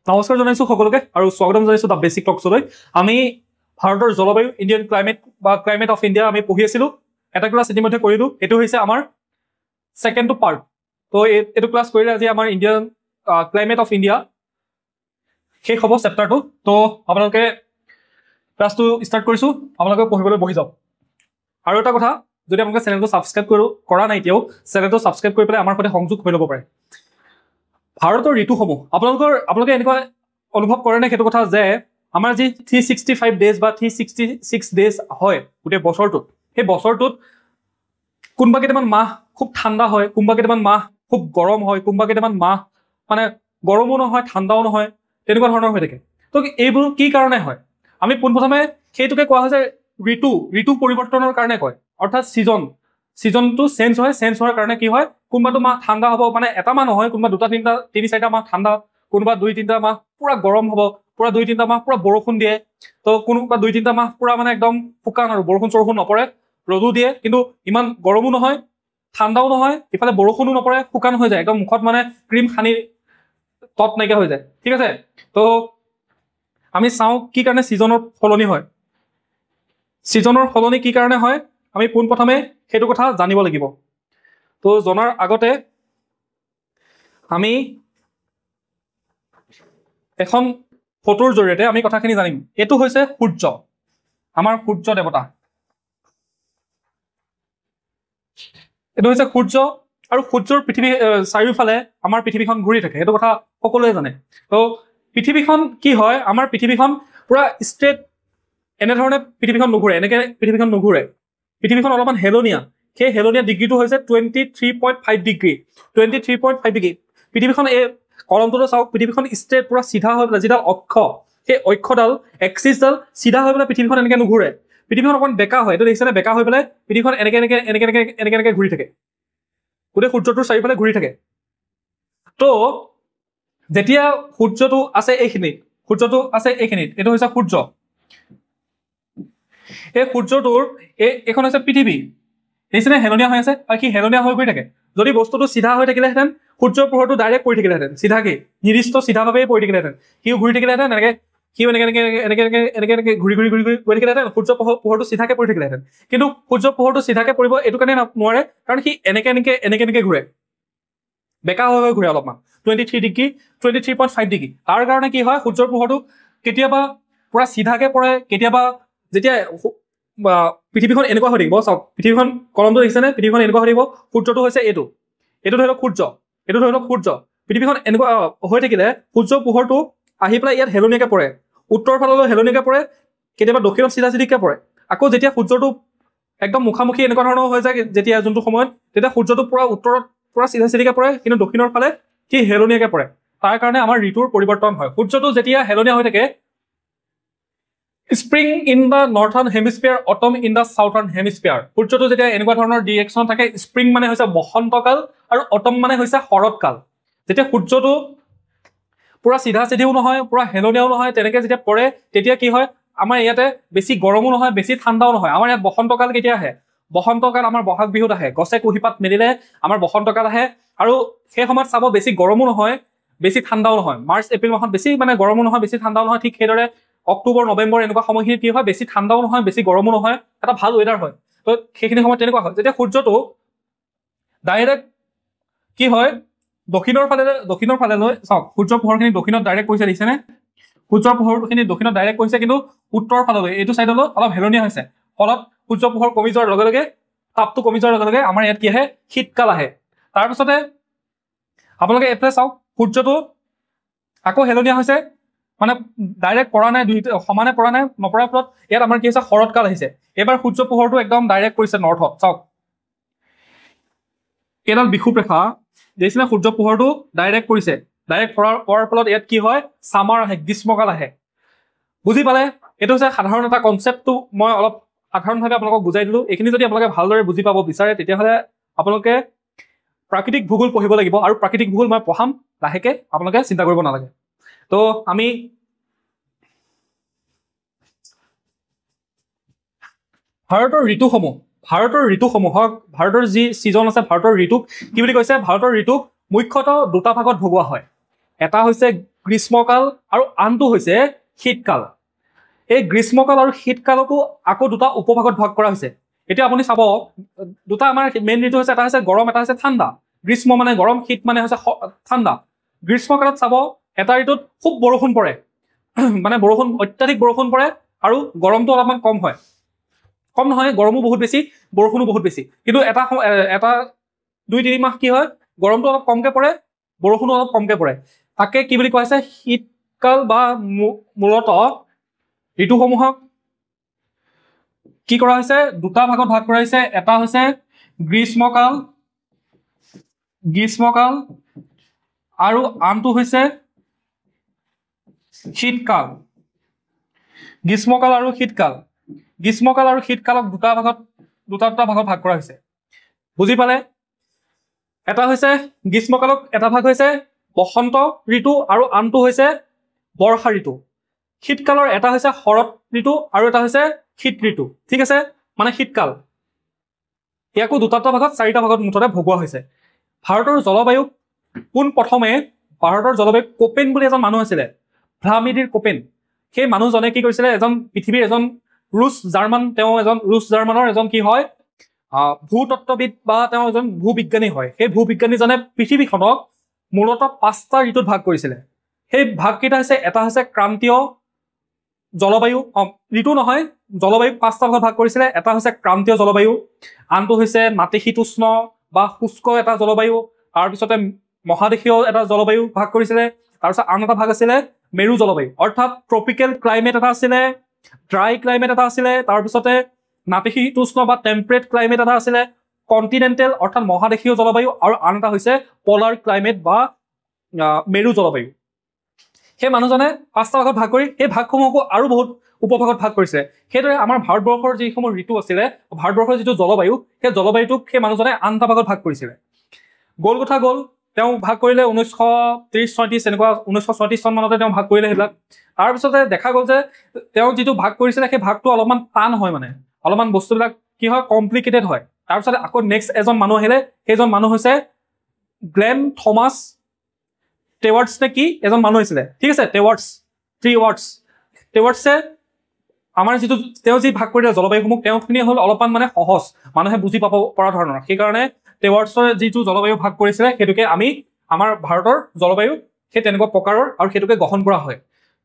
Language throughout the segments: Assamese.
নমস্কাৰ জনাইছোঁ সকলোকে আৰু স্বাগতম জনাইছোঁ দ্য বেচিক টকছলৈ। আমি ভাৰতৰ জলবায়ু ইণ্ডিয়ান ক্লাইমেট অফ ইণ্ডিয়া আমি পঢ়ি আছিলোঁ। এটা ক্লাছ ইতিমধ্যে কৰিলোঁ, এইটো হৈছে আমাৰ ছেকেণ্ডটো পাৰ্ট। তো এইটো ক্লাছ কৰিলে আজি আমাৰ ইণ্ডিয়ান ক্লাইমেট অফ ইণ্ডিয়া শেষ হ'ব চেপ্টাৰটো। তো আপোনালোকে ক্লাছটো ষ্টাৰ্ট কৰিছোঁ, আপোনালোকে পঢ়িবলৈ বহি যাওক। আৰু এটা কথা, যদি আপোনালোকে চেনেলটো ছাবস্ক্ৰাইব কৰা নাই এতিয়াও, চেনেলটো ছাবস্ক্ৰাইব কৰি পেলাই আমাৰ সৈতে সংযোগ হৈ ল'ব পাৰে। ভাৰতৰ ঋতুসমূহ আপোনালোকে এনেকুৱা অনুভৱ কৰে নে সেইটো কথা যে আমাৰ যি 365 ডেজ বা 366 ডেজ হয় গোটেই বছৰটোত, সেই বছৰটোত কোনোবা কেইটামান মাহ খুব ঠাণ্ডা হয়, কোনোবা কেইটামান মাহ খুব গৰম হয়, কোনোবা কেইটামান মাহ মানে গৰমো নহয় ঠাণ্ডাও নহয়, তেনেকুৱা ধৰণৰ হৈ থাকে। তো এইবোৰ কি কাৰণে হয়? আমি পোনপ্ৰথমে সেইটোকে কোৱা হয় যে ঋতু পৰিৱৰ্তনৰ কাৰণে কয়, অৰ্থাৎ ছিজনটো চেঞ্জ হোৱাৰ কাৰণে কি হয়, কোনোবাটো মাহ ঠাণ্ডা হ'ব, মানে এটা মাহ নহয়, কোনোবা দুটা তিনি চাৰিটা মাহ ঠাণ্ডা, কোনোবা দুই তিনিটা মাহ পুৰা গৰম হ'ব, পুৰা দুই তিনিটা মাহ পুৰা বৰষুণ দিয়ে, তো কোনোবা দুই তিনিটা মাহ পুৰা মানে একদম শুকান আৰু বৰষুণ নপৰে, ৰ'দো দিয়ে, কিন্তু ইমান গৰমো নহয় ঠাণ্ডাও নহয়, ইফালে বৰষুণো নপৰে, শুকান হৈ যায়, একদম মুখত মানে ক্ৰীম সানি তত নাইকিয়া হৈ যায়। ঠিক আছে, তো আমি চাওঁ কি কাৰণে ছিজনৰ সলনি হয়। ছিজনৰ সলনি কি কাৰণে হয় আমি পোনপ্ৰথমে সেইটো কথা জানিব লাগিব। তো জনাৰ আগতে আমি এখন ফটোৰ জৰিয়তে আমি কথাখিনি জানিম। এইটো হৈছে সূৰ্য, আমাৰ সূৰ্য দেৱতা। এইটো হৈছে সূৰ্য, আৰু সূৰ্যৰ চাৰিওফালে আমাৰ পৃথিৱীখন ঘূৰি থাকে, সেইটো কথা সকলোৱে জানে। তো পৃথিৱীখন কি হয়, আমাৰ পৃথিৱীখন পুৰা ষ্ট্ৰেট এনেধৰণে পৃথিৱীখন নুঘূৰে, এনেকৈ পৃথিৱীখন নুঘূৰে। পৃথিৱীখন অলপমান হেলনীয়া, সেই হেলনীয়া ডিগ্ৰীটো হৈছে 23.5 ডিগ্ৰী। 23.5 ডিগ্ৰী পৃথিৱীখন, এই কলমটোতো চাওক, পৃথিৱীখন ষ্ট্ৰেট পুৰা চিধা হৈ পেলাই, যিডাল অক্ষ, সেই অক্ষডাল এক্সিছডাল চিধা হৈ পেলাই পৃথিৱীখন এনেকৈ নুঘূৰে, পৃথিৱীখন অকণ বেকা হয়। এইটো দেখিছেনে, বেকা হৈ পেলাই পৃথিৱীখন এনেকৈ ঘূৰি থাকে, গোটেই সূৰ্যটোৰ চাৰিওফালে ঘূৰি থাকে। তো যেতিয়া সূৰ্যটো আছে এইখিনিত, এইটো হৈছে সূৰ্য। এই সূৰ্যটোৰ এইখন হৈছে পৃথিৱী, দেখিছেনে হেলনীয়া হৈ আছে, আৰু সি হেলনীয়া হৈ গৈ থাকে। যদি বস্তুটো চিধা হৈ থাকিলেহেঁতেন, সূৰ্যৰ পোহৰটো ডাইৰেক্ট পৰি থাকিলেহেঁতেন, চিধাকৈ নিৰ্দিষ্ট চিধাভাৱেই পৰি থাকিলেহেঁতেন, সিও ঘূৰি থাকিলেহেঁতেন এনেকৈ, সিও এনেকৈ ঘূৰি গৈ থাকিলেহেঁতেন, সূৰ্য পোহৰটো চিধাকৈ পৰি থাকিলেহেঁতেন। কিন্তু সূৰ্য পোহৰটো চিধাকৈ পৰিব এইটো কাৰণে নোৱাৰে, কাৰণ সি এনেকৈ ঘূৰে, বেকা হৈ ঘূৰে অলপমান, 23.5 ডিগ্ৰী। তাৰ কাৰণে কি হয়, সূৰ্যৰ পোহৰটো কেতিয়াবা পুৰা চিধাকৈ পৰে, কেতিয়াবা যেতিয়া পৃথিৱীখন এনেকুৱা হৈ থাকিব, চাওক পৃথিৱীখন, কলমটো দেখিছেনে, পৃথিৱীখন এনেকুৱা হৈ থাকিব, সূৰ্যটো হৈছে এইটো ধৰি লওক সূৰ্য, পৃথিৱীখন এনেকুৱা হৈ থাকিলে সূৰ্যৰ পোহৰটো আহি পেলাই ইয়াত হেলনীয়াকৈ পৰে, উত্তৰ ফাললৈ হেলনীয়াকৈ পৰে, কেতিয়াবা দক্ষিণত চিধাকৈ পৰে। আকৌ যেতিয়া সূৰ্যটো একদম মুখামুখি এনেকুৱা ধৰণৰ হৈ যায়, যেতিয়া যোনটো সময়ত, তেতিয়া সূৰ্যটো পুৰা উত্তৰত পুৰা চিধাকৈ পৰে, কিন্তু দক্ষিণৰ ফালে সি হেলনীয়াকৈ পৰে। তাৰ কাৰণে আমাৰ ঋতুৰ পৰিৱৰ্তন হয়। সূৰ্যটো যেতিয়া হেলনীয়া হৈ থাকে, spring in the northern hemisphere, autumn in the southern hemisphere. সূৰ্যটো যেতিয়া এনেকুৱা ধৰণৰ ডিৰেকশ্যন থাকে, স্প্ৰিং মানে হৈছে বসন্তকাল আৰু অটম মানে হৈছে শৰৎকাল। যেতিয়া সূৰ্যটো পুৰা চিধিও নহয়, পুৰা হেলনীয়াও নহয়, তেনেকৈ যেতিয়া পৰে, তেতিয়া কি হয়, আমাৰ ইয়াতে বেছি গৰমো নহয়, বেছি ঠাণ্ডাও নহয়। আমাৰ ইয়াত বসন্তকাল কেতিয়া আহে? বসন্তকাল আমাৰ বহাগ বিহুত আহে, গছে কুঁহিপাত মেলিলে আমাৰ বসন্তকাল আহে। আৰু সেই সময়ত চাব, বেছি গৰমো নহয় বেছি ঠাণ্ডাও নহয়। মাৰ্চ এপ্ৰিল মাহত বেছি মানে গৰমো নহয় বেছি ঠাণ্ডাও নহয়। ঠিক সেইদৰে অক্টোবৰ নৱেম্বৰ এনেকুৱা সময়খিনিত কি হয়, বেছি ঠাণ্ডাও নহয় বেছি গৰমো নহয়, এটা ভাল ৱেডাৰ হয়। তো সেইখিনি সময়ত তেনেকুৱা হয়, যেতিয়া সূৰ্যটো ডাইৰেক্ট কি হয়, দক্ষিণৰ ফালে চাওক, সূৰ্যৰ পোহৰখিনি দক্ষিণত ডাইৰেক্ট পৰিছে, দেখিছেনে, সূৰ্যৰ পোহৰখিনি দক্ষিণত ডাইৰেক্ট পৰিছে, কিন্তু উত্তৰ ফাললৈ এইটো চাইডলৈ অলপ হেলনীয়া হৈছে। ফলত সূৰ্যৰ পোহৰ কমি যোৱাৰ লগে লগে, তাপটো কমি যোৱাৰ লগে লগে আমাৰ ইয়াত কি আহে, শীতকাল আহে। তাৰপিছতে আপোনালোকে এইফালে চাওক, সূৰ্যটো আকৌ হেলনীয়া হৈছে, মানে ডাইৰেক্ট পৰা নাই, সমানে পৰা নাই, নপৰাৰ ফলত ইয়াত আমাৰ কি হৈছে, শৰৎকাল আহিছে। এইবাৰ সূৰ্য পোহৰটো একদম ডাইৰেক্ট পৰিছে নৰ্থত, চাওক এইডাল বিষুৱ ৰেখা দেখিছেনে, সূৰ্য পোহৰটো ডাইৰেক্ট পৰিছে, ডাইৰেক্ট পৰাৰ ফলত ইয়াত কি হয়, ছামাৰ আহে, গ্ৰীষ্মকাল আহে। বুজি পালে? এইটো হৈছে সাধাৰণ এটা কনচেপ্টটো মই অলপ সাধাৰণভাৱে আপোনালোকক বুজাই দিলোঁ। এইখিনি যদি আপোনালোকে ভালদৰে বুজি পাব বিচাৰে, তেতিয়াহ'লে আপোনালোকে প্ৰাকৃতিক ভূগোল পঢ়িব লাগিব, আৰু প্ৰাকৃতিক ভূগোল মই পঢ়াম লাহেকৈ, আপোনালোকে চিন্তা কৰিব নালাগে। তো আমি ভাৰতৰ ঋতুসমূহক, ভাৰতৰ যি ছিজন আছে, ভাৰতৰ ঋতুক কি বুলি কৈছে, ভাৰতৰ ঋতুক মুখ্যতঃ দুটা ভাগত ভগোৱা হয়। এটা হৈছে গ্ৰীষ্মকাল আৰু আনটো হৈছে শীতকাল। এই গ্ৰীষ্মকাল আৰু শীতকালকো আকৌ দুটা উপভাগত ভাগ কৰা হৈছে। এতিয়া আপুনি চাব দুটা আমাৰ মেইন ঋতু হৈছে, এটা হৈছে গৰম, এটা হৈছে ঠাণ্ডা। গ্ৰীষ্ম মানে গৰম, শীত মানে হৈছে ঠাণ্ডা। গ্ৰীষ্মকালত চাব এটা ঋতুত খুব বৰষুণ পৰে, মানে বৰষুণ অত্যাধিক বৰষুণ পৰে আৰু গৰমটো অলপমান কম হয়। কম নহয়, গৰমো বহুত বেছি, বৰষুণো বহুত বেছি। কিন্তু এটা 2-3 মাহ কি হয়, গৰমটো অলপ কমকৈ পৰে, বৰষুণো অলপ কমকৈ পৰে। তাকে কি বুলি কোৱা হৈছে, শীতকাল বা মূলতঃ ঋতুসমূহক কি কৰা হৈছে, দুটা ভাগত ভাগ কৰা হৈছে। এটা হৈছে গ্ৰীষ্মকাল আৰু আনটো হৈছে শীতকাল। গ্ৰীষ্মকাল আৰু শীতকালক দুটা ভাগত ভাগ কৰা হৈছে। বুজি পালে? এটা হৈছে গ্ৰীষ্মকালক এটা ভাগ হৈছে বসন্ত ঋতু আৰু আনটো হৈছে বৰ্ষা ঋতু। শীতকালৰ এটা হৈছে শৰৎ ঋতু আৰু এটা হৈছে শীত ঋতু। ঠিক আছে, মানে শীতকাল। ইয়াকো দুটা ভাগত 4টা ভাগত মুঠতে ভগোৱা হৈছে। ভাৰতৰ জলবায়ু পোনপ্ৰথমে ভাৰতৰ জলবায়ু কোপেন বুলি এজন মানুহ আছিলে, ভ্লাদিমিৰ কোপেন। সেই মানুহজনে কি কৰিছিলে, পৃথিৱীৰ এজন ৰুছ জাৰ্মানৰ এজন কি হয়, ভূতত্ত্ববিদ বা তেওঁ এজন ভূবিজ্ঞানী হয়। সেই ভূবিজ্ঞানীজনে পৃথিৱীখনক মূলতঃ 5টা ঋতুত ভাগ কৰিছিলে। সেই ভাগকেইটা হৈছে, এটা হৈছে ক্ৰান্তীয় জলবায়ু, ঋতু নহয়, জলবায়ু 5টা ভাগত ভাগ কৰিছিলে। এটা হৈছে ক্ৰান্তীয় জলবায়ু, আনটো হৈছে নাতিশীতোষ্ণ বা শুষ্ক এটা জলবায়ু, তাৰপিছতে মহাদেশীয় এটা জলবায়ু ভাগ কৰিছিলে। তাৰপিছত আন এটা ভাগ আছিলে মেৰু জলবায়ু, অৰ্থাৎ ট্ৰপিকেল ক্লাইমেট এটা আছিলে, ড্ৰাই ক্লাইমেট এটা আছিলে, তাৰপিছতে নাতিশীতোষ্ণ বা টেম্পাৰেট ক্লাইমেট এটা আছিলে, কণ্টিনেণ্টেল অৰ্থাৎ মহাদেশীয় জলবায়ু, আৰু আন এটা হৈছে পলাৰ ক্লাইমেট বা মেৰু জলবায়ু। সেই মানুহজনে 5টা ভাগত ভাগ কৰি সেই ভাগসমূহকো আৰু বহুত উপভাগত ভাগ কৰিছে। সেইদৰে আমাৰ ভাৰতবৰ্ষৰ যিসমূহ ঋতু আছিলে, ভাৰতবৰ্ষৰ যিটো জলবায়ু, সেই জলবায়ুটোক সেই মানুহজনে 8টা ভাগত ভাগ কৰিছিলে। গ'ল কথা গ'ল, তেওঁ ভাগ কৰিলে 1930-36 এনেকুৱা 1936 চন মানতে তেওঁ ভাগ কৰিলে সেইবিলাক। তাৰপিছতে দেখা গ'ল যে তেওঁ যিটো ভাগ কৰিছিলে সেই ভাগটো অলপমান টান হয়, মানে অলপমান বস্তুবিলাক কি হয়, কমপ্লিকেটেড হয়। তাৰপিছতে আকৌ নেক্সট এজন মানুহ আহিলে, সেইজন মানুহ হৈছে গ্লেন থমাছ টেৱাৰ্টছ নে কি এজন মানুহ আছিলে। ঠিক আছে, টেৱাৰ্টছে আমাৰ যিটো তেওঁ যি ভাগ কৰিলে জলবায়ুসমূহ, তেওঁখিনি হ'ল অলপমান মানে সহজ, মানুহে বুজি পাব পৰা ধৰণৰ। সেইকাৰণে টেৱাৰ্টছৰ যিটো জলবায়ু ভাগ কৰিছিলে সেইটোকে আমি আমাৰ ভাৰতৰ জলবায়ু সেই তেনেকুৱা প্ৰকাৰৰ আৰু সেইটোকে গ্ৰহণ কৰা হয়।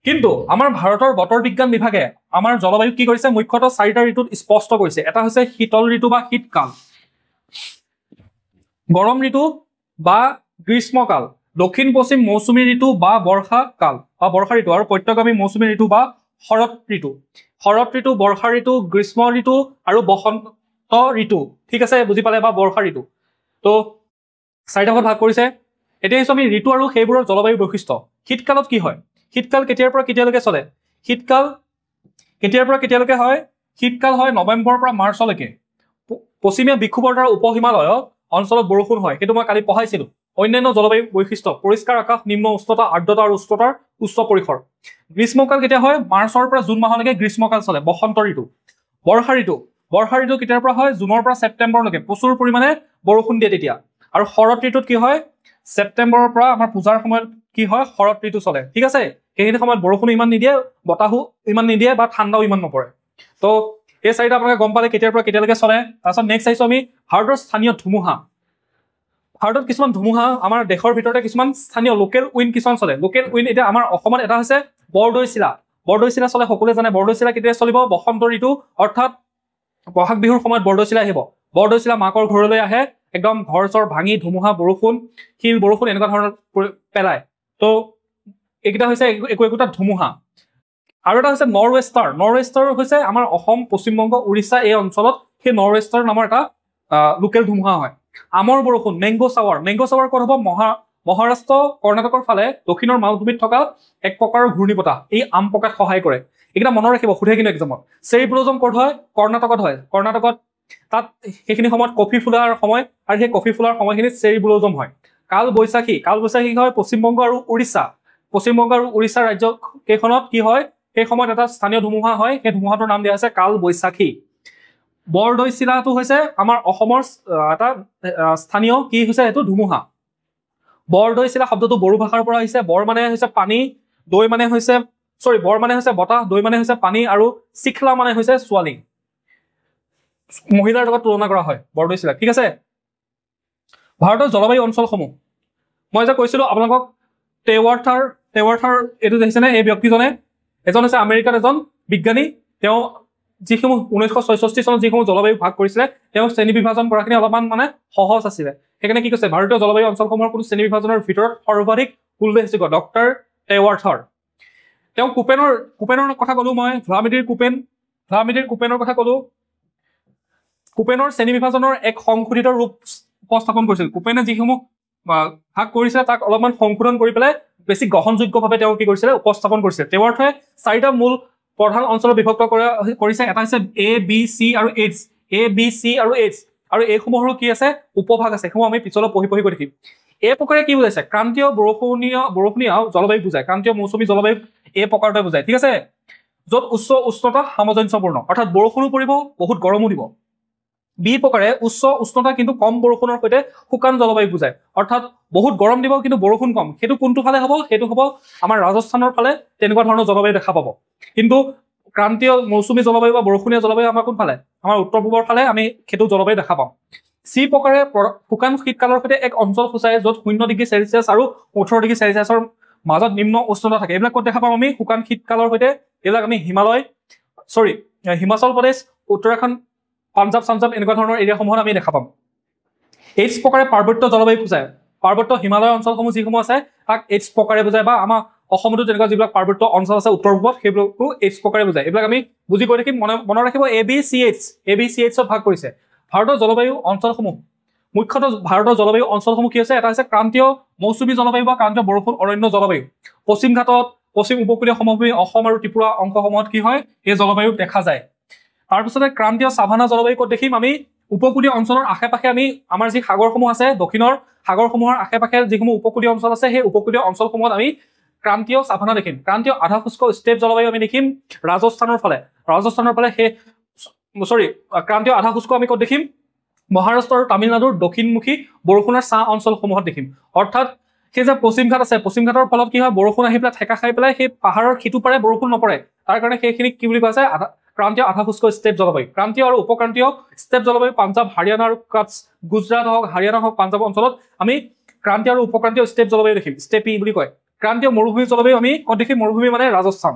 কিন্তু আমাৰ ভাৰতৰ বতৰ বিজ্ঞান বিভাগে আমাৰ জলবায়ু কি কৰিছে, মুখ্যতঃ 4টা ঋতুত স্পষ্ট কৰিছে। এটা হৈছে শীতল ঋতু বা শীতকাল, গৰম ঋতু বা গ্ৰীষ্মকাল, দক্ষিণ পশ্চিম মৌচুমী ঋতু বা বৰ্ষা ঋতু, আৰু প্ৰত্যগামী মৌচুমী ঋতু বা শৰৎ ঋতু, বৰ্ষা ঋতু, গ্ৰীষ্ম ঋতু আৰু বসন্ত ঋতু। ঠিক আছে, বুজি পালে, বা বৰ্ষা ঋতু। তো 4টা ভাগত ভাগ কৰিছে। এতিয়া আহিছোঁ আমি ঋতু আৰু সেইবোৰৰ জলবায়ু বৈশিষ্ট্য। শীতকালত কি হয়, শীতকাল কেতিয়াৰ পৰা কেতিয়ালৈকে চলে? শীতকাল কেতিয়াৰ পৰা কেতিয়ালৈকে হয়? শীতকাল হয় নৱেম্বৰৰ পৰা মাৰ্চলৈকে। পশ্চিমীয়া বিক্ষোভৰ দ্বাৰা উপহিমালয় অঞ্চলত বৰষুণ হয়, সেইটো মই কালি পঢ়াইছিলো। অন্যান্য জলবায়ু বৈশিষ্ট্য, পৰিষ্কাৰ আকাশ, নিম্ন উষ্ণতা, আৰ্দ্ৰতা আৰু উষ্ণতাৰ উচ্চ পৰিসৰ। গ্ৰীষ্মকাল কেতিয়া হয়? মাৰ্চৰ পৰা জুন মাহলৈকে গ্ৰীষ্মকাল চলে, বসন্ত ঋতু। বৰ্ষা ঋতু কেতিয়াৰ পৰা হয়? জুনৰ পৰা ছেপ্টেম্বৰলৈকে, প্ৰচুৰ পৰিমাণে বৰষুণ দিয়ে তেতিয়া। আৰু শৰৎ ঋতুত কি হয়? ছেপ্টেম্বৰৰ পৰা আমাৰ পূজাৰ সময়ত কি হয়, শৰৎ ঋতু চলে। ঠিক আছে, সেইখিনি সময়ত বৰষুণো ইমান নিদিয়ে, বতাহো ইমান নিদিয়ে, বা ঠাণ্ডাও ইমান নপৰে। তো এই 4টা আপোনালোকে গম পালে কেতিয়াৰ পৰা কেতিয়ালৈকে চলে। তাৰপিছত নেক্সট আহিছোঁ আমি ভাৰতৰ স্থানীয় ধুমুহা। ভাৰতত কিছুমান ধুমুহা, আমাৰ দেশৰ ভিতৰতে কিছুমান স্থানীয় লোকেল উইণ্ড কিছুমান চলে। লোকেল উইণ্ড এতিয়া আমাৰ অসমত এটা হৈছে বৰদৈচিলা চলে, সকলোৱে জানে। বৰদৈচিলা কেতিয়া চলিব? বসন্ত ঋতু, অৰ্থাৎ বহাগ বিহুৰ সময়ত বৰদৈচিলা আহিব। বৰদৈচিলা মাকৰ ঘৰলৈ আহে, একদম ঘৰ চৰ ভাঙি ধুমুহা বৰষুণ, শিল বৰষুণ এনেকুৱা ধৰণৰ পেলায়। তো এইকেইটা হৈছে একোটা ধুমুহা। আৰু এটা হৈছে নৰ্থ ৱেষ্টাৰ হৈছে আমাৰ অসম, পশ্চিমবংগ, উৰিষ্যা এই অঞ্চলত সেই নৰ্থ ৱেষ্টাৰ নামৰ এটা লোকেল ধুমুহা হয়। আমৰ বৰষুণ, মেংগ' চাৱাৰ ক'ত হ'ব? মহাৰাষ্ট্ৰ, কৰ্ণাটকৰ ফালে দক্ষিণৰ মালভূমিত থকা এক প্ৰকাৰৰ ঘূৰ্ণী বতাহ, এই আম পকাত সহায় কৰে। এইকেইটা মনত ৰাখিব, সোধে কিন্তু এক্সামত। চেৰী ব্লজম ক'ত হয়? কৰ্ণাটকত হয়। তাত সেইখিনি সময়ত কফি ফুলাৰ সময়, আৰু সেই কফি ফুলাৰ সময়খিনিত চেৰী ব্লজম হয়। কাল বৈশাখী হয় পশ্চিমবংগ আৰু উৰিষ্যা ৰাজ্য কেইখনত কি হয়, সেই সময়ত এটা স্থানীয় ধুমুহা হয়, সেই ধুমুহাটোৰ নাম দিয়া হৈছে কাল বৈশাখী। বৰদৈচিলাটো হৈছে আমাৰ অসমৰ এটা স্থানীয় কি হৈছে, এইটো ধুমুহা। বৰদৈ চিলা শব্দটো বড়ো ভাষাৰ পৰা আহিছে। বৰ মানে হৈছে পানী, দৈ মানে হৈছে বৰ মানে হৈছে বতাহ, দৈ মানে হৈছে পানী, আৰু চিখলা মানে হৈছে ছোৱালী, মহিলাৰ লগত তুলনা কৰা হয় বৰদৈ চিলাক। ঠিক আছে। ভাৰতৰ জলবায়ু অঞ্চলসমূহ মই যে কৈছিলো আপোনালোকক, টেৱাर्थাৰ এইটো দেখিছেনে? এই ব্যক্তিজনে এজন হৈছে আমেৰিকাৰ এজন বিজ্ঞানী। তেওঁ যিসমূহ 1966 চনত যিসমূহ জলবায়ু ভাগ কৰিছিলে, তেওঁ শ্ৰেণী বিভাজন কৰাখিনি অলপমান মানে সহজ আছিলে। সেইকাৰণে কি কৈছে, ভাৰতীয় জলবায়ু অঞ্চলসমূহৰ কোনো শ্ৰেণী বিভাজনৰ ভিতৰত সৰ্বাধিক উল্লেখযোগ্য ডক্টৰ টেৱাৰ্থাৰ। তেওঁ কুপেনৰ কথা ক'লো মই, ভ্লাদিমিৰ কুপেনৰ কথা ক'লো। কুপেনৰ শ্ৰেণী বিভাজনৰ এক সংশোধিত ৰূপ উপস্থাপন কৰিছিল। কুপেনে যিসমূহ ভাগ কৰিছিলে তাক অলপমান সংশোধন কৰি পেলাই বেছি গ্ৰহণযোগ্যভাৱে তেওঁ কি কৰিছিলে, উপস্থাপন কৰিছিলে। টেৱাৰ্থাৰে 4টা মূল প্ৰধান অঞ্চলত বিভক্ত কৰিছে। এটা হৈছে A, B, C আৰু H, A, B, C আৰু H, আৰু এইসমূহৰো কি আছে, উপভাগ আছে। সেইসমূহ আমি পিছলৈ পঢ়ি গৈ দেখিম। এই প্ৰকাৰে কি বুজাইছে, ক্ৰান্তীয় বৰষুণীয়া জলবায়ু বুজায়। ক্ৰান্তীয় মৌচুমী জলবায়ু এই প্ৰকাৰতে বুজায়। ঠিক আছে। য'ত উচ্চ উষ্ণতা সামঞ্জস্যপূৰ্ণ, অৰ্থাৎ বৰষুণো পৰিব, বহুত গৰমো দিব। বি প্ৰকাৰে উচ্চ উষ্ণতা কিন্তু কম বৰষুণৰ সৈতে শুকান জলবায়ু বুজায়, অৰ্থাৎ বহুত গৰম দিব কিন্তু বৰষুণ কম। সেইটো কোনটো ফালে হ'ব, সেইটো হ'ব আমাৰ ৰাজস্থানৰ ফালে তেনেকুৱা ধৰণৰ জলবায়ু দেখা পাব। কিন্তু ক্ৰান্তীয় মৌচুমী জলবায়ু বা বৰষুণীয়া জলবায়ু আমাৰ কোনফালে, আমাৰ উত্তৰ পূবৰ ফালে আমি সেইটো জলবায়ু দেখা পাম। চি প্ৰকাৰে শুকান শীতকালৰ সৈতে এক অঞ্চল সূচায় য'ত 0 ডিগ্ৰী চেলছিয়াছ আৰু 18 ডিগ্ৰী চেলছিয়াছৰ মাজত নিম্ন উষ্ণতা থাকে। এইবিলাক ক'ত দেখা পাম আমি, শুকান শীতকালৰ সৈতে। এইবিলাক আমি হিমাচল প্ৰদেশ, উত্তৰাখণ্ড, পাঞ্জাৱ এনেকুৱা ধৰণৰ এৰিয়াসমূহত আমি দেখা পাম। এইচ প্ৰকাৰে পাৰ্বত্য জলবায়ু বুজায়। পাৰ্বত্য হিমালয় অঞ্চলসমূহ যিসমূহ আছে তাক এইচ প্ৰকাৰে বুজায়, বা আমাৰ অসমতো তেনেকুৱা যিবিলাক পাৰ্বত্য অঞ্চল আছে উত্তৰ পূবত, সেইবিলাকো এইচ প্ৰকাৰে বুজায়। এইবিলাক আমি বুজি গৈ থাকিম। মনত ৰাখিব, ABCH ভাগ কৰিছে। ভাৰতৰ জলবায়ু অঞ্চলসমূহ, মুখ্যতঃ ভাৰতৰ জলবায়ু অঞ্চলসমূহ কি আছে, এটা হৈছে ক্ৰান্তীয় মৌচুমী জলবায়ু বা ক্ৰান্তীয় বৰষুণ অৰণ্য জলবায়ু। পশ্চিম ঘাটত, পশ্চিম উপকূলীয় সমভূমি, অসম আৰু ত্ৰিপুৰা অংশসমূহত কি হয়, এই জলবায়ু দেখা যায়। তাৰপিছতে ক্ৰান্তীয় সাভানা জলবায়ু ক'ত দেখিম আমি, উপকূলীয় অঞ্চলৰ আশে পাশে আমি আমাৰ যি সাগৰসমূহ আছে, দক্ষিণৰ সাগৰসমূহৰ আশে পাশে যিসমূহ উপকূলীয় অঞ্চল আছে, সেই উপকূলীয় অঞ্চলসমূহত আমি ক্ৰান্তীয় সাভানা দেখিম। ক্ৰান্তীয় আধা শুষ্ক ষ্টেপ জলবায়ু আমি দেখিম ৰাজস্থানৰ ফালে ক্ৰান্তীয় আধা শুষ্ক আমি ক'ত দেখিম, মহাৰাষ্ট্ৰ আৰু তামিলনাডুৰ দক্ষিণমুখী বৰষুণৰ ছাঁ অঞ্চলসমূহত দেখিম। অৰ্থাৎ সেই যে পশ্চিম ঘাট আছে, পশ্চিম ঘাটৰ ফলত কি হয়, বৰষুণ আহি পেলাই ঠেকা খাই পেলাই সেই পাহাৰৰ সিটো পাৰে বৰষুণ নপৰে। তাৰ কাৰণে সেইখিনিক কি বুলি কোৱা যায়, ক্ৰান্তীয় আধা শুষ্ক ষ্টেপ জলবায়ু। ক্ৰান্তীয় আৰু উপক্ৰান্তীয় ষ্টেপ জলবায়ু পাঞ্জাৱ, হাৰিয়ানা আৰু কাটছ, গুজৰাট হওক, হাৰিয়ানা হওক, পাঞ্জাৱ অঞ্চলত আমি ক্ৰান্তীয় আৰু উপক্ৰান্তীয় ষ্টেপ জলবায়ু দেখিম, ষ্টেপি বুলি কয়। ক্ৰান্তীয় মৰুভূমি জলবায়ু আমি ক'ত দেখিম, মৰুভূমি মানে ৰাজস্থান।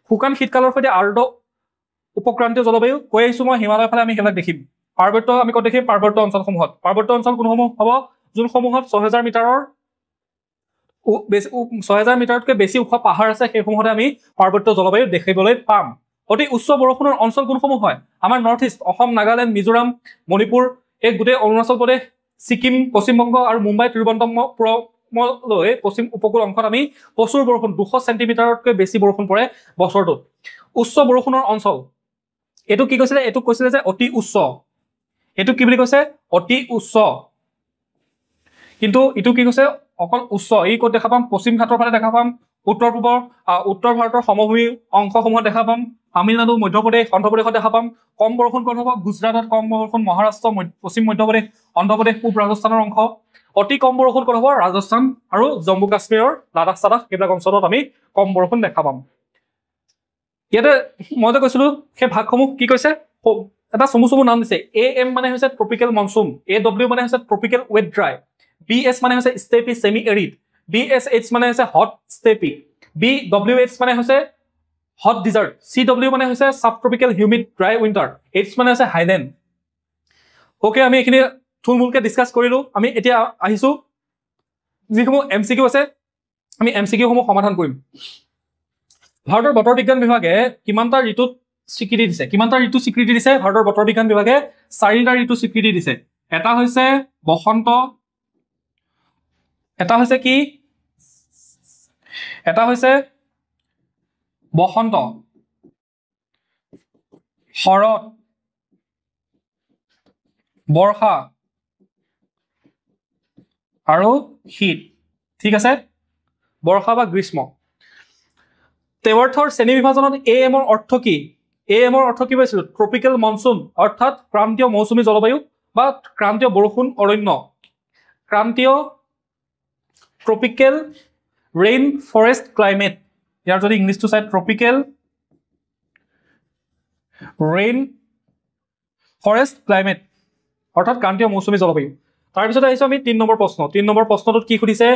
শুকান শীতকালৰ সৈতে আৰ্দ্ৰ উপক্ৰান্তীয় জলবায়ু কৈ আহিছো মই, হিমালয়ৰ ফালে আমি সেইবিলাক দেখিম। পাৰ্বত্য আমি ক'ত দেখিম, পাৰ্বত্য অঞ্চলসমূহত। পাৰ্বত্য অঞ্চল কোনসমূহ হ'ব, যোনসমূহত 6000 মিটাৰতকৈ বেছি ওখ পাহাৰ আছে, সেইসমূহতে আমি পাৰ্বত্য জলবায়ু দেখিবলৈ পাম। অতি উচ্চ বৰষুণৰ অঞ্চল কোনসমূহ হয়, আমাৰ নৰ্থ ইষ্ট, অসম, নাগালেণ্ড, মিজোৰাম, মণিপুৰ, এই গোটেই অৰুণাচল প্ৰদেশ, ছিকিম, পশ্চিমবংগ আৰু মুম্বাই, তিৰুৱনন্তপুৰমলৈ পশ্চিম উপকূল অংশত আমি প্ৰচুৰ বৰষুণ, 200 চেণ্টিমিটাৰতকৈ বেছি বৰষুণ পৰে বছৰটোত। উচ্চ বৰষুণৰ অঞ্চল, এইটো কি কৈছিলে, এইটো কৈছিলে যে অতি উচ্চ। এইটো কি বুলি কৈছে, অতি উচ্চ। কিন্তু ইটো কি কৈছে, অকল উচ্চ। এই ক'ত দেখা পাম, পশ্চিম ঘাটৰ ফালে দেখা পাম, উত্তৰ ভাৰতৰ সমভূমি অংশসমূহত দেখা পাম, তামিলনাডু, মধ্যপ্ৰদেশ, অন্ধ্ৰপ্ৰদেশত দেখা পাম। কম বৰষুণ ক'ত হ'ব, গুজৰাটত কম বৰষুণ, মহাৰাষ্ট্ৰ, পশ্চিম মধ্যপ্ৰদেশ, অন্ধ্ৰপ্ৰদেশ, পূব ৰাজস্থানৰ অংশ। অতি কম বৰষুণ ক'ত হ'ব, ৰাজস্থান আৰু জম্মু কাশ্মীৰৰ লাডাখ চাডাখ সেইবিলাক অঞ্চলত আমি কম বৰষুণ দেখা পাম। ইয়াতে মই যে কৈছিলো সেই ভাগসমূহ কি কৈছে, এটা চমু নাম দিছে। AM মানে হৈছে ট্ৰপিকেল মনচুন, AW মানে হৈছে ট্ৰপিকেল ৱেট ড্ৰাই, BS মানে হৈছে ষ্টেপি ছেমি এৰিড, BSH মানে হৈছে হট ষ্টেপি, BWH মানে হৈছে হট ডিজাৰ্ট, CW মানে হৈছে sub tropical humid dry winter, H মানে হৈছে হাইলেণ্ড। ওকে, আমি এইখিনি থুলমূলকৈ ডিছকাছ কৰিলো। আমি এতিয়া আহিছো যিসমূহ MCQ আছে, আমি MCQ সমূহ সমাধান কৰিম। ভাৰতৰ বতৰ বিজ্ঞান বিভাগে কিমানটা ঋতুত স্বীকৃতি দিছে, ভাৰতৰ বতৰ বিজ্ঞান বিভাগে 4টা ঋতু স্বীকৃতি দিছে। এটা হৈছে বসন্ত, এটা হৈছে কি, এটা হৈছে বসন্ত, শৰৎ, বৰ্ষা আৰু শীত। ঠিক আছে, বৰ্ষা বা গ্ৰীষ্ম। টেৱাৰ্থৰ শ্ৰেণী বিভাজনত AM অৰ্থ কি, AM অৰ্থ কি পাইছিলো, ট্ৰপিকেল মনচুন, অৰ্থাৎ ক্ৰান্তীয় মৌচুমী জলবায়ু বা ক্ৰান্তীয় বৰষুণ অৰণ্য। ক্ৰান্তীয় ট্ৰপিকেল ৰেইন ফৰেষ্ট ক্লাইমেট ইয়াৰ যদি ইংলিছটো চাই ট্ৰপিকেল ৰেইন ফৰেষ্ট ক্লাইমেট অৰ্থাৎ ক্ৰান্তীয় মৌচুমী জলবায়ু তাৰপিছত আহিছোঁ আমি 3 নম্বৰ প্ৰশ্ন 3 নম্বৰ প্ৰশ্নটোত কি সুধিছে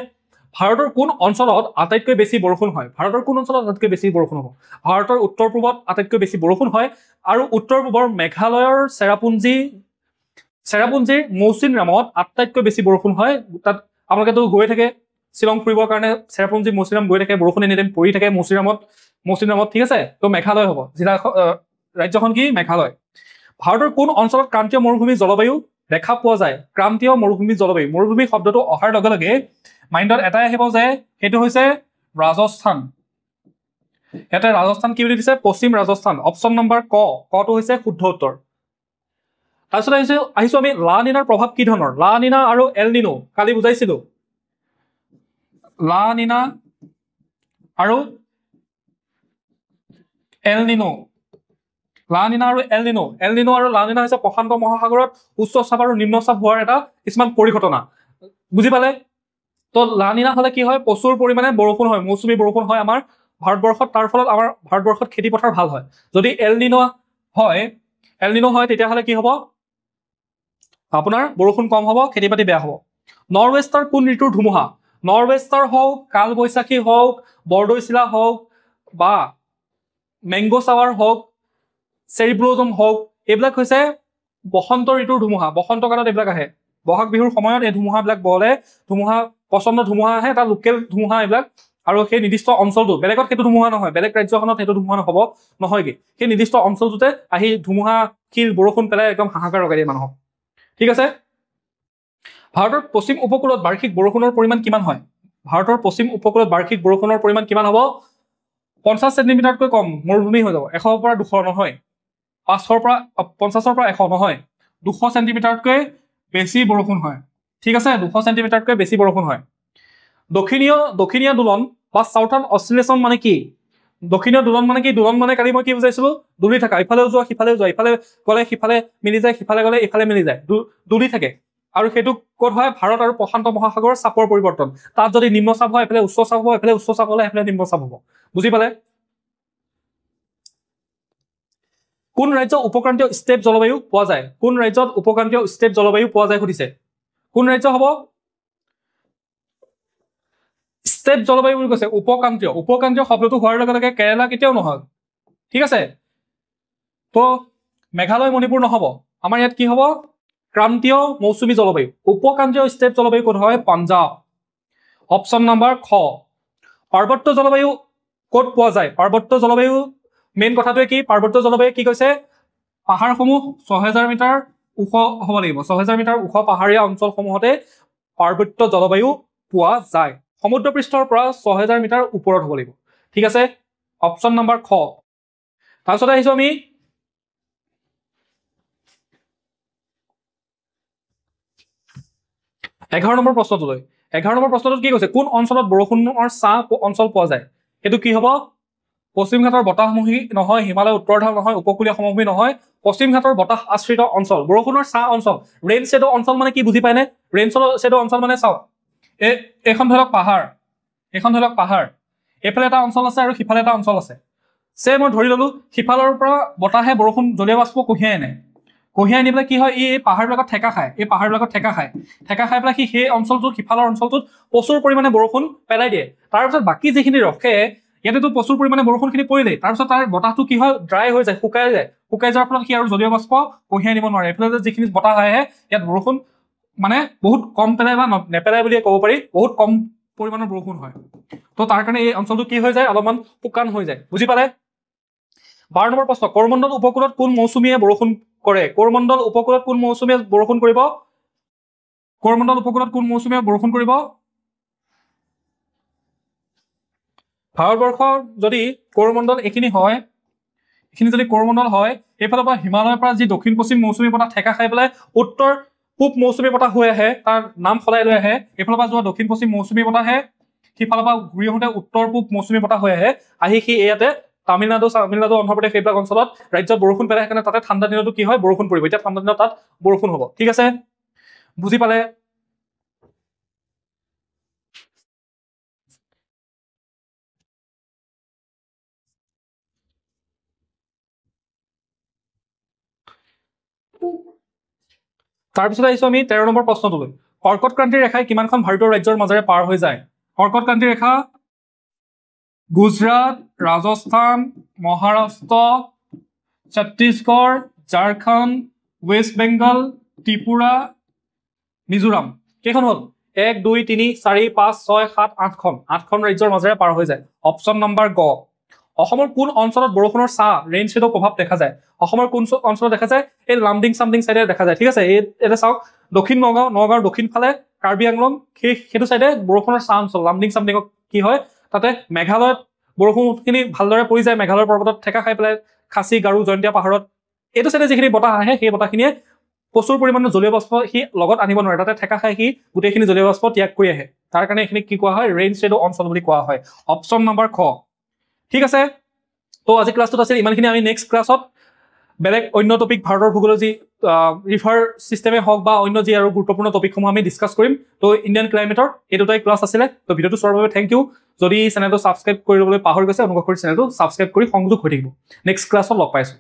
ভাৰতৰ কোন অঞ্চলত আটাইতকৈ বেছি বৰষুণ হয় ভাৰতৰ কোন অঞ্চলত আটাইতকৈ বেছি বৰষুণ হ'ব ভাৰতৰ উত্তৰ পূবত আটাইতকৈ বেছি বৰষুণ হয় আৰু উত্তৰ পূবৰ মেঘালয়ৰ চেৰাপুঞ্জীৰ মৌচিনৰামত আটাইতকৈ বেছি বৰষুণ হয় তাত আপোনালোকেতো গৈ থাকে শ্বিলং ফুৰিবৰ কাৰণে চেৰাপুঞ্জী মৌচিনৰাম গৈ থাকে বৰষুণ এনিটাইম পৰি থাকে মৌচিনৰামত ঠিক আছে তো মেঘালয় হ'ব ৰাজ্যখন কি মেঘালয় ভাৰতৰ কোন অঞ্চলত ক্ৰান্তীয় মৰুভূমি জলবায়ু দেখা পোৱা যায় ক্ৰান্তীয় মৰুভূমি জলবায়ু মৰুভূমি শব্দটো অহাৰ লগে লগে মাইণ্ডত এটাই আহিব যে সেইটো হৈছে ৰাজস্থান ইয়াতে ৰাজস্থান কি বুলি দিছে পশ্চিম ৰাজস্থান অপশ্যন নম্বৰ কটো হৈছে শুদ্ধ উত্তৰ তাৰপিছত আহিছো আমি লা নিনাৰ প্ৰভাৱ কি ধৰণৰ লা নিনা আৰু এল নিনো কালি বুজাইছিলো লা নিনা আৰু এল নিনো লা নিনা আৰু এল নিনো আৰু লা নিনা হৈছে প্ৰশান্ত মহাসাগৰত উচ্চ চাপ আৰু নিম্ন চাপ হোৱাৰ এটা কিছুমান পৰিঘটনা বুজি পালে তো লা নিনা হলে কি হয় প্ৰচুৰ পৰিমাণে বৰষুণ হয় মৌচুমী বৰষুণ হয় আমাৰ ভাৰতবৰ্ষত তাৰ ফলত আমাৰ ভাৰতবৰ্ষত খেতি পথাৰ ভাল হয় যদি এল নিনো হয় তেতিয়াহ'লে কি হ'ব আপোনাৰ বৰষুণ কম হ'ব খেতি বাতি বেয়া হ'ব নৰৱেষ্টাৰ কোন ঋতুৰ ধুমুহা নৰৱেষ্টাৰ হওক কাল বৈশাখী হওক বৰদৈচিলা হওক বা মেংগো চাৱাৰ হওক চেৰি ব্লজম হওক এইবিলাক হৈছে বসন্ত ঋতুৰ ধুমুহা বসন্ত কালত এইবিলাক আহে বহাগ বিহুৰ সময়ত এই ধুমুহাবিলাক বলে প্ৰচণ্ড ধুমুহা আহে এটা লোকেল ধুমুহা এইবিলাক আৰু সেই নিৰ্দিষ্ট অঞ্চলটো বেলেগত সেইটো ধুমুহা নহয় বেলেগ ৰাজ্যখনত সেইটো ধুমুহা নহয়গে সেই নিৰ্দিষ্ট অঞ্চলটোতে আহি ধুমুহা শিল বৰষুণ পেলাই একদম হাহাকাৰ লগাই দিয়ে মানুহক ঠিক আছে ভাৰতৰ পশ্চিম উপকূলত বাৰ্ষিক বৰষুণৰ পৰিমাণ কিমান হয় ভাৰতৰ পশ্চিম উপকূলত বাৰ্ষিক বৰষুণৰ পৰিমাণ কিমান হ'ব 50 চেণ্টিমিটাৰতকৈ কম মৰুভূমি হৈ যাব 100 পৰা 200 নহয় 50 পৰা 100 নহয় 200 চেণ্টিমিটাৰতকৈ বেছি বৰষুণ হয় ঠিক আছে 200 চেণ্টিমিটাৰতকৈ বেছি বৰষুণ হয় দক্ষিণীয় দোলন বা সাউথাৰ্ণ অচিলেশ্যন মানে কি দক্ষিণীয় দোলন মানে কি দোলন মানে কালি মই কি বুজাইছিলো দুলি থকা ইফালেও যোৱা সিফালেও যোৱা ইফালে গ'লে সিফালে মিলি যায় সিফালে গ'লে ইফালে মিলি যায় দুলি থাকে আৰু সেইটো ক'ত হয় ভাৰত আৰু প্ৰশান্ত মহাসাগৰৰ চাপৰ পৰিৱৰ্তন তাত যদি নিম্ন চাপ হয় এফালে উচ্চ চাপ হ'ব এফালে উচ্চ চাপ হ'লে এফালে নিম্ন চাপ হ'ব বুজি পালে কোন ৰাজ্যত উপক্ৰান্তীয় ষ্টেপ জলবায়ু পোৱা যায় কোন ৰাজ্যত উপক্ৰান্তীয় ষ্টেপ জলবায়ু পোৱা যায় সুধিছে কোন ৰাজ্য হ'ব ষ্টেপ জলবায়ু বুলি কৈছে উপক্ৰান্তীয় শব্দটো হোৱাৰ লগে লগে কেৰেলা কেতিয়াও নহয় ঠিক আছে তো মেঘালয় মণিপুৰ নহ'ব আমাৰ ইয়াত কি হ'ব ক্ৰান্তীয় মৌচুমী জলবায়ু উপক্ৰান্তীয় ষ্টেপ জলবায়ু ক'ত হয় পাঞ্জাব অপশ্যন নম্বৰ খ পাৰ্বত্য জলবায়ু ক'ত পোৱা যায় পাৰ্বত্য জলবায়ু মেইন কথাটোৱে কি পাৰ্বত্য জলবায়ু কি কৈছে পাহাৰসমূহ 6000 মিটাৰ ওখ হ'ব লাগিব 6000 মিটাৰ ওখ পাহাৰীয়া অঞ্চলসমূহতে পাৰ্বত্য জলবায়ু পোৱা যায় সমুদ্ৰ পৃষ্ঠৰ পৰা 6000 মিটাৰ ওপৰত হ'ব লাগিব ঠিক আছে অপশ্যন নম্বৰ খ তাৰপিছত আহিছো আমি 11 নম্বৰ প্ৰশ্নটোলৈ 11 নম্বৰ প্ৰশ্নটোত কি কৈছে কোন অঞ্চলত বৰষুণৰ ছাঁ অঞ্চল পোৱা যায় সেইটো কি হ'ব পশ্চিম ঘাটৰ বতাহমুখী নহয় হিমালয় উত্তৰ ঢাল নহয় উপকূলীয় সমভূমি নহয় পশ্চিম ঘাটৰ বতাহ আশ্ৰিত অঞ্চল বৰষুণৰ ছাঁ অঞ্চল ৰেইন শ্বেডো অঞ্চল মানে কি বুজি পায়নে ৰেইন শ্বেডো অঞ্চল মানে চাওক এইখন ধৰি লওক পাহাৰ এইফালে এটা অঞ্চল আছে আৰু সিফালে এটা অঞ্চল আছে মই ধৰি ললো সিফালৰ পৰা বতাহে বৰষুণ জলীয় বাষ্প কঢ়িয়াই আনি পেলাই কি হয় এই পাহাৰবিলাকত ঠেকা খায় ঠেকা খাই পেলাই সেই অঞ্চলটোত সিফালৰ অঞ্চলটোত প্ৰচুৰ পৰিমাণে বৰষুণ পেলাই দিয়ে তাৰপিছত বাকী যিখিনি ৰখে ইয়াতেতো প্ৰচুৰ পৰিমাণে বৰষুণখিনি পৰিলেই তাৰপিছত তাৰ বতাহটো কি হয় ড্ৰাই হৈ যায় শুকাই যোৱাৰ ফলত সি আৰু জলীয় বাষ্প কঢ়িয়াই নিব নোৱাৰে এইফালে যিখিনি বতাহ আহে ইয়াত বৰষুণ মানে বহুত কম পেলাই বা নেপেলাই বুলিয়ে ক'ব পাৰি বহুত কম পৰিমাণৰ বৰষুণ হয় তো তাৰ কাৰণে এই অঞ্চলটো কি হৈ যায় অলপমান শুকান হৈ যায় বুজি পালে 12 নম্বৰ প্ৰশ্ন কৰমণ্ডল উপকূলত কোন মৌচুমীয়ে বৰষুণ কৰে কৰমণ্ডল উপকূলত কোন মৌচুমীয়ে বৰষুণ কৰিব ভাৰতবৰ্ষৰ যদি কৰমণ্ডল এইখিনি যদি কৰমণ্ডল হয় এইফালৰ পৰা হিমালয়ৰ পৰা যি দক্ষিণ পশ্চিম মৌচুমী বতাহ ঠেকা খাই পেলাই উত্তৰ পূব মৌচুমী বতাহ হৈ আহে তাৰ নাম সলাই লৈ আহে এইফালৰ পৰা যোৱা দক্ষিণ পশ্চিম মৌচুমী বতাহে সিফালৰ পৰা ঘূৰি আহোঁতে উত্তৰ পূব মৌচুমী বতাহ হৈ আহে আহি সি ইয়াতে তামিলনাডু অন্ধ্ৰপ্ৰদেশ সেইবিলাক অঞ্চলত ৰাজ্যত বৰষুণ পেলাই সেইকাৰণে তাতে ঠাণ্ডা দিনতো কি হয় বৰষুণ পৰিব এতিয়া ঠাণ্ডা দিনত তাত বৰষুণ হ'ব ঠিক আছে বুজি পালে তাৰপিছত আহিছো আমি 13 নম্বৰ প্ৰশ্নটোলৈ কৰ্কট ক্ৰান্তি ৰেখাই কিমানখন ভাৰতীয় ৰাজ্যৰ মাজেৰে পাৰ হৈ যায় কৰ্কট ক্ৰান্তি ৰেখা গুজৰাট ৰাজস্থান মহাৰাষ্ট্ৰ ছত্তীশগড় ঝাৰখণ্ড ৱেষ্ট বেংগল ত্ৰিপুৰা মিজোৰাম কেইখন হ'ল 1 2 3 4 5 6 7 8খন ৰাজ্যৰ মাজেৰে পাৰ হৈ যায় অপশ্যন নম্বৰ গ অসমৰ কোন অঞ্চলত বৰষুণৰ ছাঁ ৰেইন শ্বেডৰ প্ৰভাৱ দেখা যায় অসমৰ কোন অঞ্চলত দেখা যায় এই লামডিং সামডিং সাইডে দেখা যায় ঠিক আছে এটা চাওক দক্ষিণ নগাঁও দক্ষিণ ফালে কাৰ্বি আংলং সেইটো সাইডে বৰষুণৰ ছাঁ অঞ্চল লামডিং সামডিং কি হয় তাতে মেঘালয়ত বৰষুণখিনি ভালদৰে পৰি যায় মেঘালয়ৰ পৰ্বতত ঠেকা খাই পেলাই খাচী গাৰু জয়ন্তীয়া পাহাৰত এইটো সাইডে যিখিনি বতাহ আহে সেই বতাহখিনিয়ে প্ৰচুৰ পৰিমাণৰ জলীয় বাষ্প সি লগত আনিব নোৱাৰে তাতে ঠেকা খাই সি গোটেইখিনি জলীয় বাষ্প ত্যাগ কৰি আহে তাৰ কাৰণে এইখিনি কি কোৱা হয় ৰেইন শ্বেডো অঞ্চল বুলি কোৱা হয় অপশ্যন নম্বৰ খ ঠিক আছে তো আজি ক্লাছটোত আছিল ইমানখিনি আমি নেক্সট ক্লাছত বেলেগ অন্য টপিক ভাৰতৰ ভূগোলৰ যি ৰিভাৰ চিষ্টেমে হওক বা অন্য যি আৰু গুৰুত্বপূৰ্ণ টপিকসমূহ আমি ডিছকাছ কৰিম তো ইণ্ডিয়ান ক্লাইমেটৰ এই দুটাই ক্লাছ আছিলে তো ভিডিঅ'টো চোৱাৰ বাবে থেংক ইউ যদি চেনেলটো ছাবস্ক্ৰাইব কৰি ল'বলৈ পাহৰি গৈছে অনুগ্ৰহ কৰি চেনেলটো ছাবস্ক্ৰাইব কৰি সংযোগ হৈ থাকিব নেক্সট ক্লাছত লগ পাইছোঁ